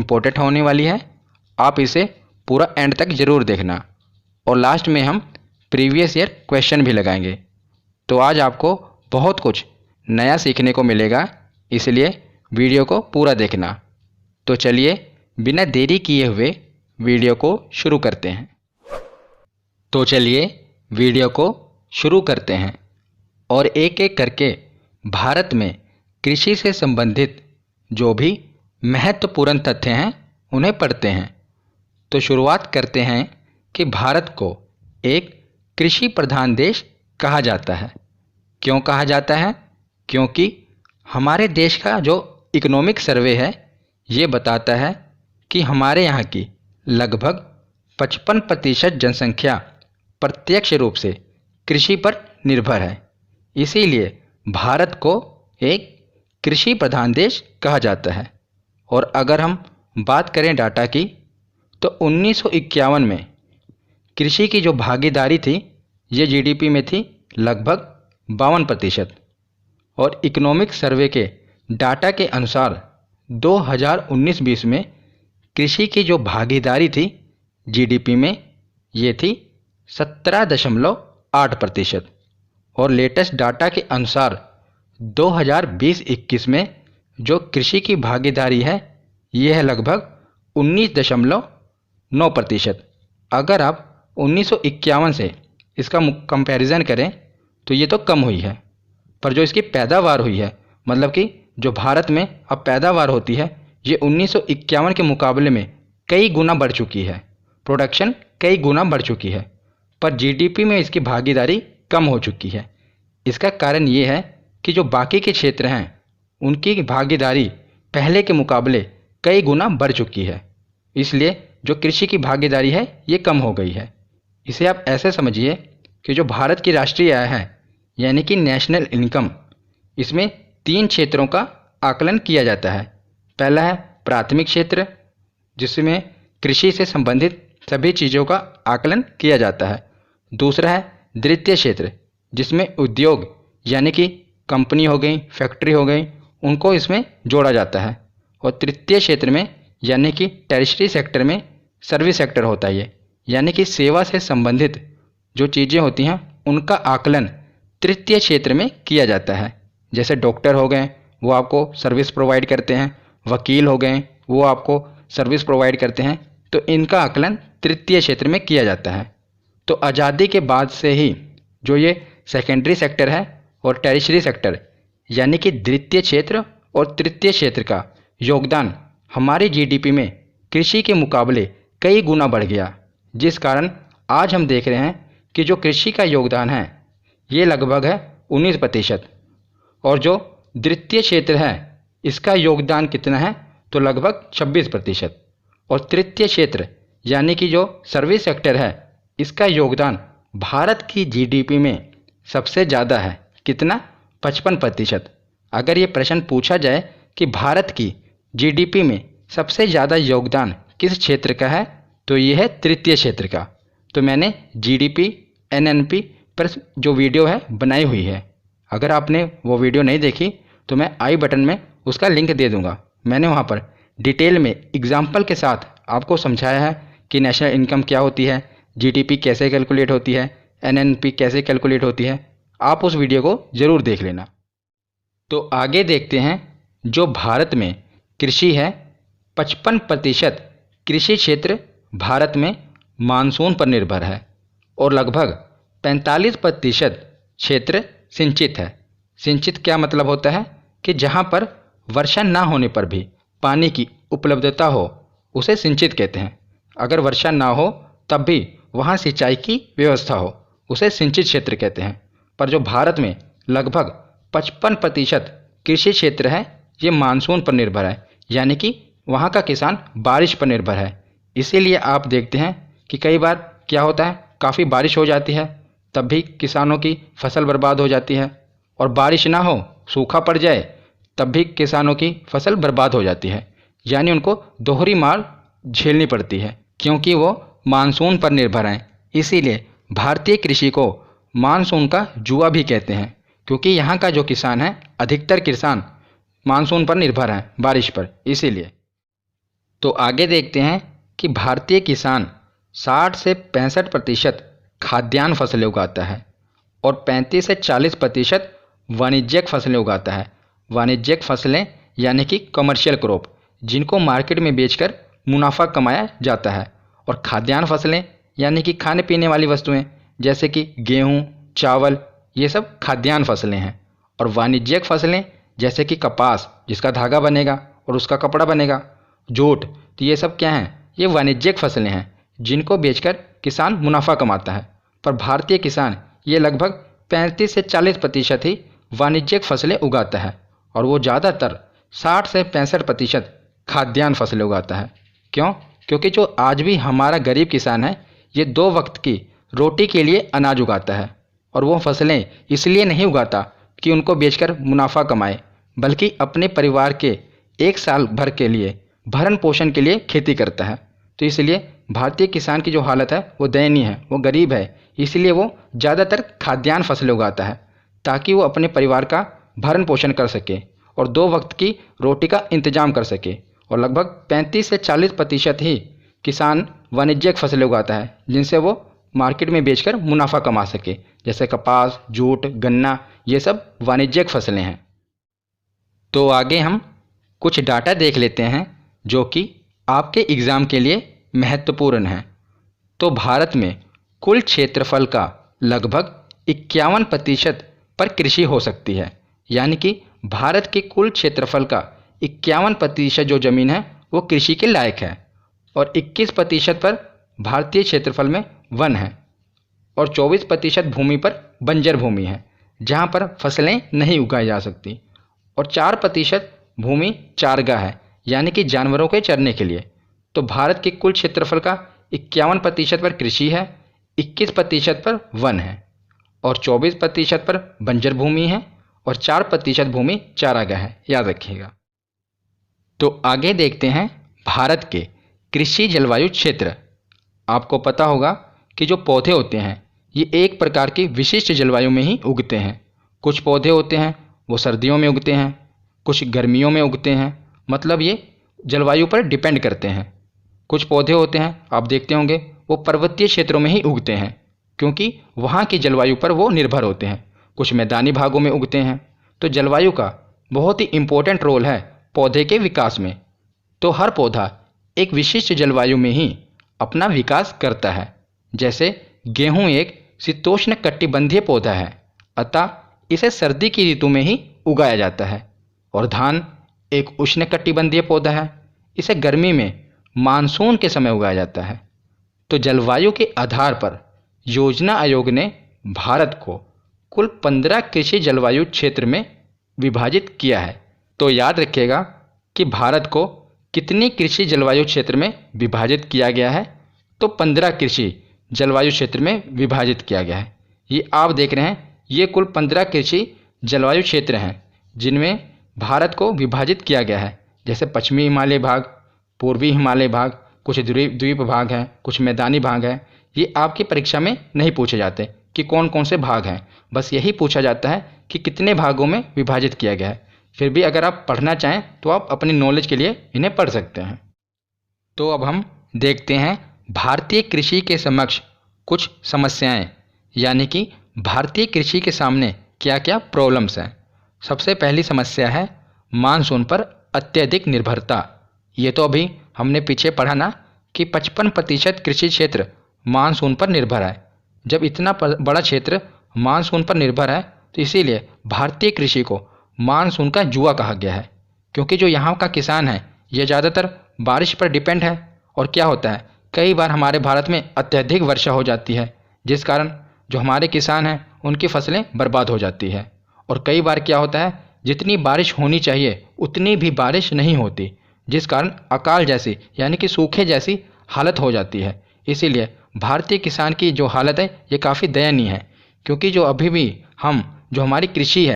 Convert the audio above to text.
Important होने वाली है। आप इसे पूरा एंड तक ज़रूर देखना और लास्ट में हम प्रीवियस ईयर क्वेश्चन भी लगाएंगे। तो आज आपको बहुत कुछ नया सीखने को मिलेगा, इसलिए वीडियो को पूरा देखना। तो चलिए बिना देरी किए हुए वीडियो को शुरू करते हैं। तो चलिए वीडियो को शुरू करते हैं और एक एक करके भारत में कृषि से संबंधित जो भी महत्वपूर्ण तथ्य हैं उन्हें पढ़ते हैं। तो शुरुआत करते हैं कि भारत को एक कृषि प्रधान देश कहा जाता है। क्यों कहा जाता है? क्योंकि हमारे देश का जो इकोनॉमिक सर्वे है ये बताता है कि हमारे यहाँ की लगभग 55% जनसंख्या प्रत्यक्ष रूप से कृषि पर निर्भर है। इसीलिए भारत को एक कृषि प्रधान देश कहा जाता है। और अगर हम बात करें डाटा की, तो 1951 में कृषि की जो भागीदारी थी ये जीडीपी में थी लगभग 52%। और इकोनॉमिक सर्वे के डाटा के अनुसार 2019-20 में कृषि की जो भागीदारी थी जीडीपी में ये थी 17.8%। और लेटेस्ट डाटा के अनुसार 2020-21 में जो कृषि की भागीदारी है ये है लगभग 19.9%। अगर आप 1951 से इसका कंपैरिजन करें तो ये तो कम हुई है, पर जो इसकी पैदावार हुई है, मतलब कि जो भारत में अब पैदावार होती है ये 1951 के मुकाबले में कई गुना बढ़ चुकी है। प्रोडक्शन कई गुना बढ़ चुकी है, पर जीडीपी में इसकी भागीदारी कम हो चुकी है। इसका कारण ये है कि जो बाकी के क्षेत्र हैं उनकी भागीदारी पहले के मुकाबले कई गुना बढ़ चुकी है, इसलिए जो कृषि की भागीदारी है ये कम हो गई है। इसे आप ऐसे समझिए कि जो भारत की राष्ट्रीय आय है यानी कि नेशनल इनकम, इसमें 3 क्षेत्रों का आकलन किया जाता है। पहला है प्राथमिक क्षेत्र, जिसमें कृषि से संबंधित सभी चीज़ों का आकलन किया जाता है। दूसरा है द्वितीय क्षेत्र, जिसमें उद्योग यानी कि कंपनी हो गई, फैक्ट्री हो गई, उनको इसमें जोड़ा जाता है। और तृतीय क्षेत्र में यानी कि टेरिशरी सेक्टर में सर्विस सेक्टर होता है ये, यानी कि सेवा से संबंधित जो चीज़ें होती हैं उनका आकलन तृतीय क्षेत्र में किया जाता है। जैसे डॉक्टर हो गए वो आपको सर्विस प्रोवाइड करते हैं, वकील हो गए वो आपको सर्विस प्रोवाइड करते हैं, तो इनका आकलन तृतीय क्षेत्र में किया जाता है। तो आज़ादी के बाद से ही जो ये सेकेंडरी सेक्टर है और टेरिशरी सेक्टर यानी कि द्वितीय क्षेत्र और तृतीय क्षेत्र का योगदान हमारी जीडीपी में कृषि के मुकाबले कई गुना बढ़ गया, जिस कारण आज हम देख रहे हैं कि जो कृषि का योगदान है ये लगभग है 19%। और जो द्वितीय क्षेत्र है इसका योगदान कितना है, तो लगभग 26%। और तृतीय क्षेत्र यानी कि जो सर्विस सेक्टर है इसका योगदान भारत की जीडीपी में सबसे ज़्यादा है। कितना? 55%। अगर ये प्रश्न पूछा जाए कि भारत की जीडीपी में सबसे ज़्यादा योगदान किस क्षेत्र का है, तो ये है तृतीय क्षेत्र का। तो मैंने जीडीपी एनएनपी पर जो वीडियो है बनाई हुई है, अगर आपने वो वीडियो नहीं देखी तो मैं आई बटन में उसका लिंक दे दूंगा। मैंने वहाँ पर डिटेल में एग्जाम्पल के साथ आपको समझाया है कि नेशनल इनकम क्या होती है, जीडीपी कैसे कैलकुलेट होती है, एनएनपी कैसे कैलकुलेट होती है। आप उस वीडियो को ज़रूर देख लेना। तो आगे देखते हैं, जो भारत में कृषि है 55% कृषि क्षेत्र भारत में मानसून पर निर्भर है और लगभग 45% क्षेत्र सिंचित है। सिंचित क्या मतलब होता है कि जहाँ पर वर्षा ना होने पर भी पानी की उपलब्धता हो उसे सिंचित कहते हैं। अगर वर्षा ना हो तब भी वहाँ सिंचाई की व्यवस्था हो उसे सिंचित क्षेत्र कहते हैं। पर जो भारत में लगभग 55% कृषि क्षेत्र है ये मानसून पर निर्भर है, यानी कि वहाँ का किसान बारिश पर निर्भर है। इसीलिए आप देखते हैं कि कई बार क्या होता है, काफ़ी बारिश हो जाती है तब भी किसानों की फसल बर्बाद हो जाती है, और बारिश ना हो सूखा पड़ जाए तब भी किसानों की फसल बर्बाद हो जाती है। यानी उनको दोहरी मार झेलनी पड़ती है क्योंकि वो मानसून पर निर्भर हैं। इसीलिए भारतीय कृषि को मानसून का जुआ भी कहते हैं, क्योंकि यहाँ का जो किसान है अधिकतर किसान मानसून पर निर्भर हैं, बारिश पर। इसीलिए तो आगे देखते हैं कि भारतीय किसान 60 से 65% खाद्यान्न फसलें उगाता है और 35 से 40% वाणिज्यिक फसलें उगाता है। वाणिज्यिक फसलें यानी कि कमर्शियल क्रॉप, जिनको मार्केट में बेचकर मुनाफा कमाया जाता है। और खाद्यान्न फसलें यानी कि खाने पीने वाली वस्तुएं, जैसे कि गेहूँ, चावल, ये सब खाद्यान्न फसलें हैं। और वाणिज्यिक फसलें जैसे कि कपास, जिसका धागा बनेगा और उसका कपड़ा बनेगा, जूट, तो ये सब क्या हैं? ये वाणिज्यिक फसलें हैं जिनको बेचकर किसान मुनाफा कमाता है। पर भारतीय किसान ये लगभग 35 से 40% ही वाणिज्यिक फसलें उगाता है और वो ज़्यादातर 60 से 65% खाद्यान्न फसलें उगाता है। क्यों? क्योंकि जो आज भी हमारा गरीब किसान है, ये 2 वक्त की रोटी के लिए अनाज उगाता है। और वो फसलें इसलिए नहीं उगाता कि उनको बेचकर मुनाफा कमाए, बल्कि अपने परिवार के 1 साल भर के लिए भरण पोषण के लिए खेती करता है। तो इसलिए भारतीय किसान की जो हालत है वो दयनीय है, वो गरीब है। इसलिए वो ज़्यादातर खाद्यान्न फसलें उगाता है ताकि वो अपने परिवार का भरण पोषण कर सके और 2 वक्त की रोटी का इंतजाम कर सके। और लगभग 35 से 40% ही किसान वाणिज्यिक फसलें उगाता है जिनसे वो मार्केट में बेचकर मुनाफा कमा सके, जैसे कपास, जूट, गन्ना, ये सब वाणिज्यिक फसलें हैं। तो आगे हम कुछ डाटा देख लेते हैं जो कि आपके एग्ज़ाम के लिए महत्वपूर्ण है। तो भारत में कुल क्षेत्रफल का लगभग 51% पर कृषि हो सकती है, यानी कि भारत के कुल क्षेत्रफल का 51% जो ज़मीन है वो कृषि के लायक है। और 21% पर भारतीय क्षेत्रफल में वन है और 24% भूमि पर बंजर भूमि है जहाँ पर फसलें नहीं उगाई जा सकती। और 4% भूमि चारगाह है, यानी कि जानवरों के चरने के लिए। तो भारत के कुल क्षेत्रफल का 51% पर कृषि है, 21% पर वन है और 24% पर बंजर भूमि है और 4% भूमि चारागाह है, याद रखिएगा। तो आगे देखते हैं भारत के कृषि जलवायु क्षेत्र। आपको पता होगा कि जो पौधे होते हैं ये एक प्रकार की विशिष्ट जलवायु में ही उगते हैं। कुछ पौधे होते हैं वो सर्दियों में उगते हैं, कुछ गर्मियों में उगते हैं, मतलब ये जलवायु पर डिपेंड करते हैं। कुछ पौधे होते हैं आप देखते होंगे वो पर्वतीय क्षेत्रों में ही उगते हैं क्योंकि वहाँ की जलवायु पर वो निर्भर होते हैं। कुछ मैदानी भागों में उगते हैं। तो जलवायु का बहुत ही इम्पोर्टेंट रोल है पौधे के विकास में। तो हर पौधा एक विशिष्ट जलवायु में ही अपना विकास करता है। जैसे गेहूँ एक शीतोष्ण कटिबंधीय पौधा है, अतः इसे सर्दी की ऋतु में ही उगाया जाता है। और धान एक उष्ण कटिबंधीय पौधा है, इसे गर्मी में मानसून के समय उगाया जाता है। तो जलवायु के आधार पर योजना आयोग ने भारत को कुल 15 कृषि जलवायु क्षेत्र में विभाजित किया है। तो याद रखिएगा कि भारत को कितनी कृषि जलवायु क्षेत्र में विभाजित किया गया है। तो 15 कृषि जलवायु क्षेत्र में विभाजित किया गया है। ये आप देख रहे हैं, ये कुल 15 कृषि जलवायु क्षेत्र हैं जिनमें भारत को विभाजित किया गया है। जैसे पश्चिमी हिमालय भाग, पूर्वी हिमालय भाग, कुछ द्वीप भाग हैं, कुछ मैदानी भाग हैं। ये आपकी परीक्षा में नहीं पूछे जाते कि कौन कौन से भाग हैं, बस यही पूछा जाता है कि कितने भागों में विभाजित किया गया है। फिर भी अगर आप पढ़ना चाहें तो आप अपनी नॉलेज के लिए इन्हें पढ़ सकते हैं। तो अब हम देखते हैं भारतीय कृषि के समक्ष कुछ समस्याएं, यानी कि भारतीय कृषि के सामने क्या क्या प्रॉब्लम्स हैं। सबसे पहली समस्या है मानसून पर अत्यधिक निर्भरता। ये तो अभी हमने पीछे पढ़ा ना कि 55% कृषि क्षेत्र मानसून पर निर्भर है। जब इतना बड़ा क्षेत्र मानसून पर निर्भर है तो इसीलिए भारतीय कृषि को मानसून का जुआ कहा गया है, क्योंकि जो यहाँ का किसान है ये ज़्यादातर बारिश पर डिपेंड है। और क्या होता है, कई बार हमारे भारत में अत्यधिक वर्षा हो जाती है जिस कारण जो हमारे किसान हैं उनकी फसलें बर्बाद हो जाती है। और कई बार क्या होता है, जितनी बारिश होनी चाहिए उतनी भी बारिश नहीं होती, जिस कारण अकाल जैसी यानी कि सूखे जैसी हालत हो जाती है। इसीलिए भारतीय किसान की जो हालत है ये काफ़ी दयनीय है, क्योंकि जो अभी भी हम जो हमारी कृषि है